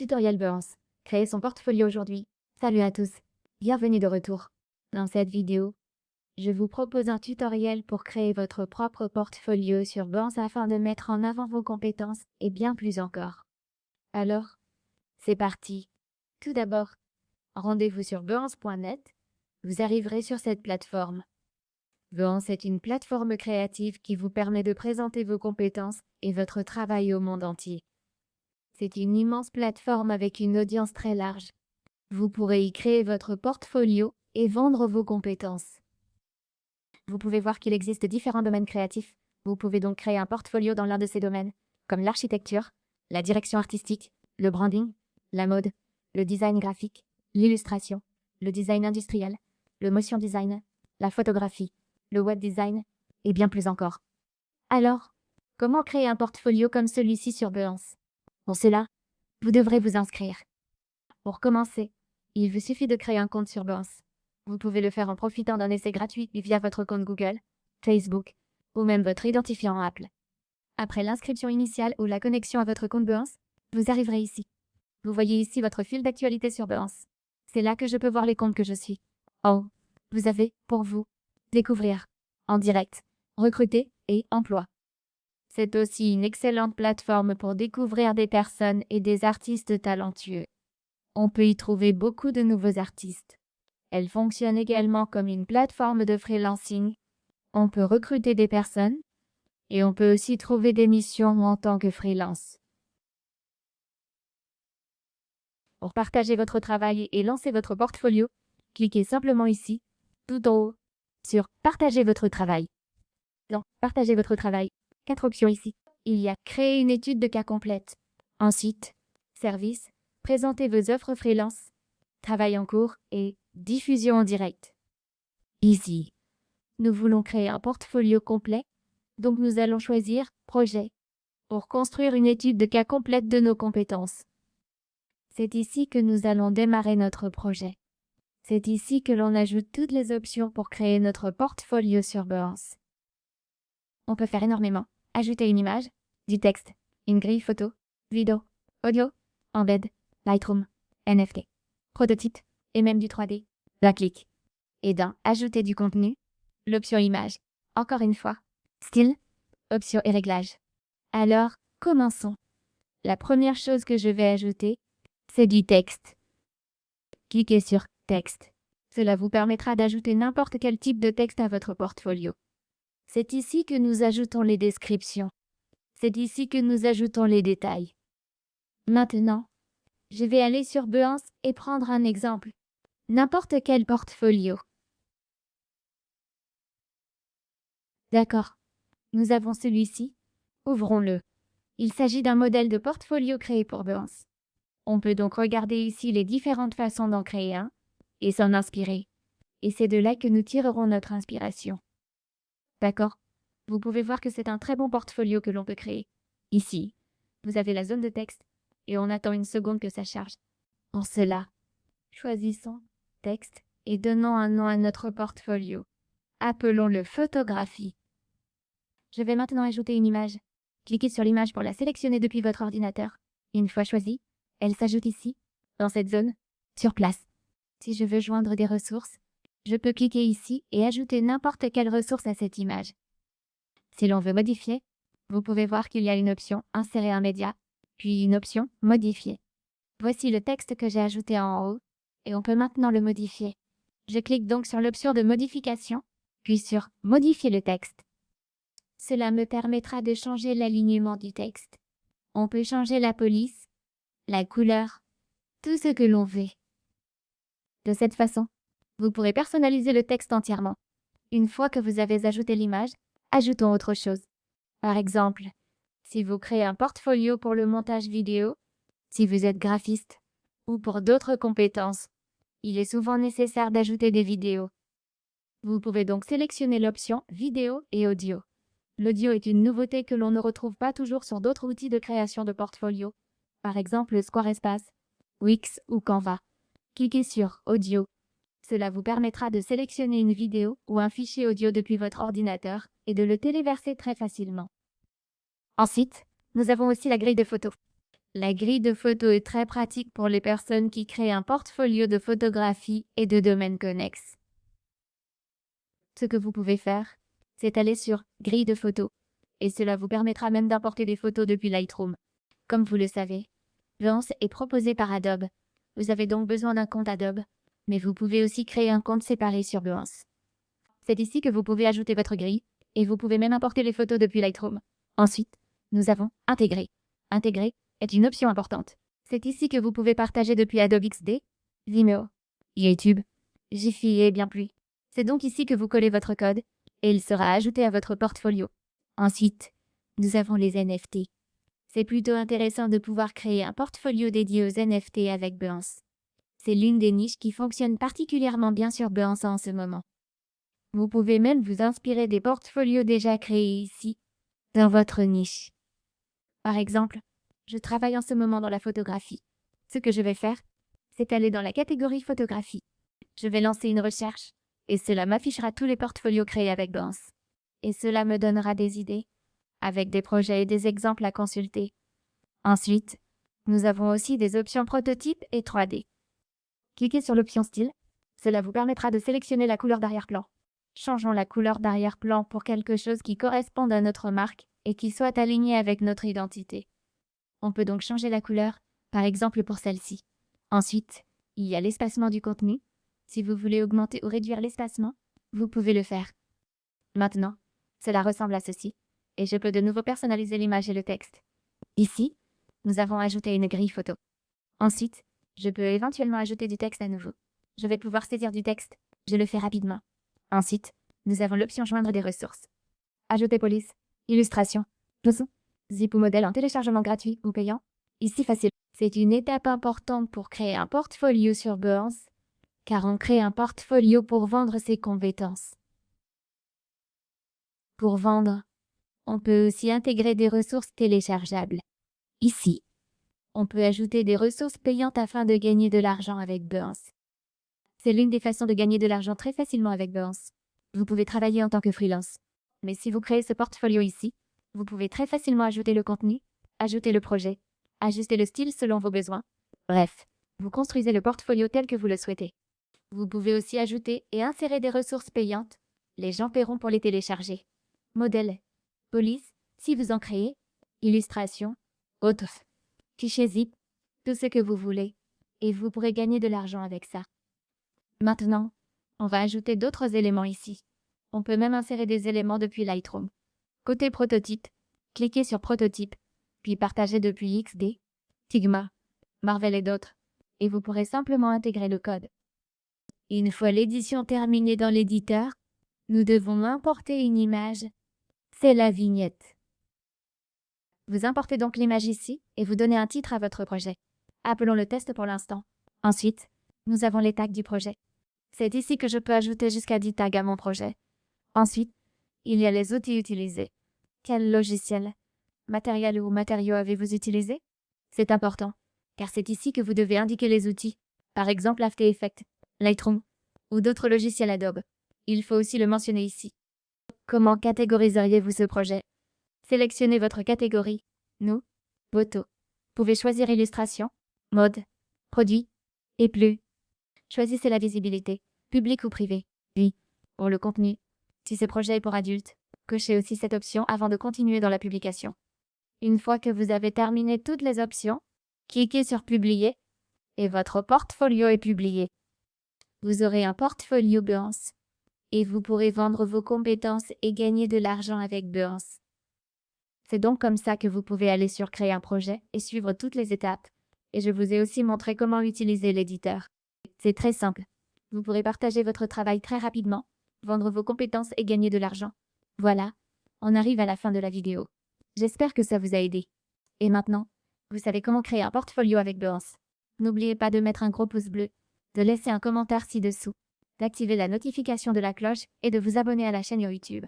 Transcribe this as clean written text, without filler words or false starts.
Tutoriel Behance. Créer son portfolio aujourd'hui. Salut à tous. Bienvenue de retour. Dans cette vidéo, je vous propose un tutoriel pour créer votre propre portfolio sur Behance afin de mettre en avant vos compétences et bien plus encore. Alors, c'est parti. Tout d'abord, rendez-vous sur behance.net. Vous arriverez sur cette plateforme. Behance est une plateforme créative qui vous permet de présenter vos compétences et votre travail au monde entier. C'est une immense plateforme avec une audience très large. Vous pourrez y créer votre portfolio et vendre vos compétences. Vous pouvez voir qu'il existe différents domaines créatifs. Vous pouvez donc créer un portfolio dans l'un de ces domaines, comme l'architecture, la direction artistique, le branding, la mode, le design graphique, l'illustration, le design industriel, le motion design, la photographie, le web design et bien plus encore. Alors, comment créer un portfolio comme celui-ci sur Behance? Pour cela, vous devrez vous inscrire. Pour commencer, il vous suffit de créer un compte sur Behance. Vous pouvez le faire en profitant d'un essai gratuit via votre compte Google, Facebook ou même votre identifiant Apple. Après l'inscription initiale ou la connexion à votre compte Behance, vous arriverez ici. Vous voyez ici votre fil d'actualité sur Behance. C'est là que je peux voir les comptes que je suis. Oh, vous avez, pour vous, découvrir, en direct, recruter et emploi. C'est aussi une excellente plateforme pour découvrir des personnes et des artistes talentueux. On peut y trouver beaucoup de nouveaux artistes. Elle fonctionne également comme une plateforme de freelancing. On peut recruter des personnes et on peut aussi trouver des missions en tant que freelance. Pour partager votre travail et lancer votre portfolio, cliquez simplement ici, tout en haut, sur « Partager votre travail ». Dans « Partager votre travail », 4 options ici. Il y a « Créer une étude de cas complète », ensuite « Service », « Présenter vos offres freelance », « Travail en cours » et « Diffusion en direct ». Ici, nous voulons créer un portfolio complet, donc nous allons choisir « Projet » pour construire une étude de cas complète de nos compétences. C'est ici que nous allons démarrer notre projet. C'est ici que l'on ajoute toutes les options pour créer notre portfolio sur Behance. On peut faire énormément. Ajouter une image, du texte, une grille photo, vidéo, audio, embed, Lightroom, NFT, prototype et même du 3D. D'un clic. Et dans Ajouter du contenu, l'option image. Encore une fois. Style, option et réglages. Alors, commençons. La première chose que je vais ajouter, c'est du texte. Cliquez sur Texte. Cela vous permettra d'ajouter n'importe quel type de texte à votre portfolio. C'est ici que nous ajoutons les descriptions. C'est ici que nous ajoutons les détails. Maintenant, je vais aller sur Behance et prendre un exemple. N'importe quel portfolio. D'accord. Nous avons celui-ci. Ouvrons-le. Il s'agit d'un modèle de portfolio créé pour Behance. On peut donc regarder ici les différentes façons d'en créer un et s'en inspirer. Et c'est de là que nous tirerons notre inspiration. D'accord? Vous pouvez voir que c'est un très bon portfolio que l'on peut créer. Ici, vous avez la zone de texte et on attend une seconde que ça charge. Pour cela, choisissons Texte et donnons un nom à notre portfolio. Appelons-le Photographie. Je vais maintenant ajouter une image. Cliquez sur l'image pour la sélectionner depuis votre ordinateur. Une fois choisie, elle s'ajoute ici, dans cette zone, sur place. Si je veux joindre des ressources, je peux cliquer ici et ajouter n'importe quelle ressource à cette image. Si l'on veut modifier, vous pouvez voir qu'il y a une option « Insérer un média », puis une option « Modifier ». Voici le texte que j'ai ajouté en haut, et on peut maintenant le modifier. Je clique donc sur l'option de modification, puis sur « Modifier le texte ». Cela me permettra de changer l'alignement du texte. On peut changer la police, la couleur, tout ce que l'on veut. De cette façon, vous pourrez personnaliser le texte entièrement. Une fois que vous avez ajouté l'image, ajoutons autre chose. Par exemple, si vous créez un portfolio pour le montage vidéo, si vous êtes graphiste, ou pour d'autres compétences, il est souvent nécessaire d'ajouter des vidéos. Vous pouvez donc sélectionner l'option vidéo et audio. L'audio est une nouveauté que l'on ne retrouve pas toujours sur d'autres outils de création de portfolio, par exemple Squarespace, Wix ou Canva. Cliquez sur Audio. Cela vous permettra de sélectionner une vidéo ou un fichier audio depuis votre ordinateur et de le téléverser très facilement. Ensuite, nous avons aussi la grille de photos. La grille de photos est très pratique pour les personnes qui créent un portfolio de photographie et de domaines connexes. Ce que vous pouvez faire, c'est aller sur Grille de photos, et cela vous permettra même d'importer des photos depuis Lightroom. Comme vous le savez, Behance est proposé par Adobe. Vous avez donc besoin d'un compte Adobe, mais vous pouvez aussi créer un compte séparé sur Behance. C'est ici que vous pouvez ajouter votre grille, et vous pouvez même importer les photos depuis Lightroom. Ensuite, nous avons Intégrer. Intégrer est une option importante. C'est ici que vous pouvez partager depuis Adobe XD, Vimeo, YouTube, Giphy et bien plus. C'est donc ici que vous collez votre code, et il sera ajouté à votre portfolio. Ensuite, nous avons les NFT. C'est plutôt intéressant de pouvoir créer un portfolio dédié aux NFT avec Behance. C'est l'une des niches qui fonctionne particulièrement bien sur Behance en ce moment. Vous pouvez même vous inspirer des portfolios déjà créés ici, dans votre niche. Par exemple, je travaille en ce moment dans la photographie. Ce que je vais faire, c'est aller dans la catégorie photographie. Je vais lancer une recherche, et cela m'affichera tous les portfolios créés avec Behance. Et cela me donnera des idées, avec des projets et des exemples à consulter. Ensuite, nous avons aussi des options prototypes et 3D. Cliquez sur l'option style. Cela vous permettra de sélectionner la couleur d'arrière-plan. Changeons la couleur d'arrière-plan pour quelque chose qui corresponde à notre marque et qui soit aligné avec notre identité. On peut donc changer la couleur, par exemple pour celle-ci. Ensuite, il y a l'espacement du contenu. Si vous voulez augmenter ou réduire l'espacement, vous pouvez le faire. Maintenant, cela ressemble à ceci, et je peux de nouveau personnaliser l'image et le texte. Ici, nous avons ajouté une grille photo. Ensuite, je peux éventuellement ajouter du texte à nouveau. Je vais pouvoir saisir du texte. Je le fais rapidement. Ensuite, nous avons l'option joindre des ressources. Ajouter police, illustration, leçon, zip ou modèle en téléchargement gratuit ou payant. Ici facile. C'est une étape importante pour créer un portfolio sur Behance, car on crée un portfolio pour vendre ses compétences. Pour vendre, on peut aussi intégrer des ressources téléchargeables. Ici, on peut ajouter des ressources payantes afin de gagner de l'argent avec Behance. C'est l'une des façons de gagner de l'argent très facilement avec Behance. Vous pouvez travailler en tant que freelance. Mais si vous créez ce portfolio ici, vous pouvez très facilement ajouter le contenu, ajouter le projet, ajuster le style selon vos besoins. Bref, vous construisez le portfolio tel que vous le souhaitez. Vous pouvez aussi ajouter et insérer des ressources payantes. Les gens paieront pour les télécharger. Modèle, police, si vous en créez, illustration, autres, fichier zip, tout ce que vous voulez. Et vous pourrez gagner de l'argent avec ça. Maintenant, on va ajouter d'autres éléments ici. On peut même insérer des éléments depuis Lightroom. Côté prototype, cliquez sur prototype, puis partagez depuis XD, Figma, Marvel et d'autres, et vous pourrez simplement intégrer le code. Une fois l'édition terminée dans l'éditeur, nous devons importer une image. C'est la vignette. Vous importez donc l'image ici et vous donnez un titre à votre projet. Appelons le test pour l'instant. Ensuite, nous avons les tags du projet. C'est ici que je peux ajouter jusqu'à 10 tags à mon projet. Ensuite, il y a les outils utilisés. Quel logiciel, matériel ou matériaux avez-vous utilisé? C'est important, car c'est ici que vous devez indiquer les outils, par exemple After Effects, Lightroom ou d'autres logiciels Adobe. Il faut aussi le mentionner ici. Comment catégoriseriez-vous ce projet? Sélectionnez votre catégorie, nous, photo. Vous pouvez choisir illustration, mode, produit, et plus. Choisissez la visibilité, public ou privé. Puis, pour le contenu, si ce projet est pour adultes, cochez aussi cette option avant de continuer dans la publication. Une fois que vous avez terminé toutes les options, cliquez sur Publier et votre portfolio est publié. Vous aurez un portfolio Behance et vous pourrez vendre vos compétences et gagner de l'argent avec Behance. C'est donc comme ça que vous pouvez aller sur Créer un projet et suivre toutes les étapes. Et je vous ai aussi montré comment utiliser l'éditeur. C'est très simple. Vous pourrez partager votre travail très rapidement, vendre vos compétences et gagner de l'argent. Voilà, on arrive à la fin de la vidéo. J'espère que ça vous a aidé. Et maintenant, vous savez comment créer un portfolio avec Behance. N'oubliez pas de mettre un gros pouce bleu, de laisser un commentaire ci-dessous, d'activer la notification de la cloche et de vous abonner à la chaîne YouTube.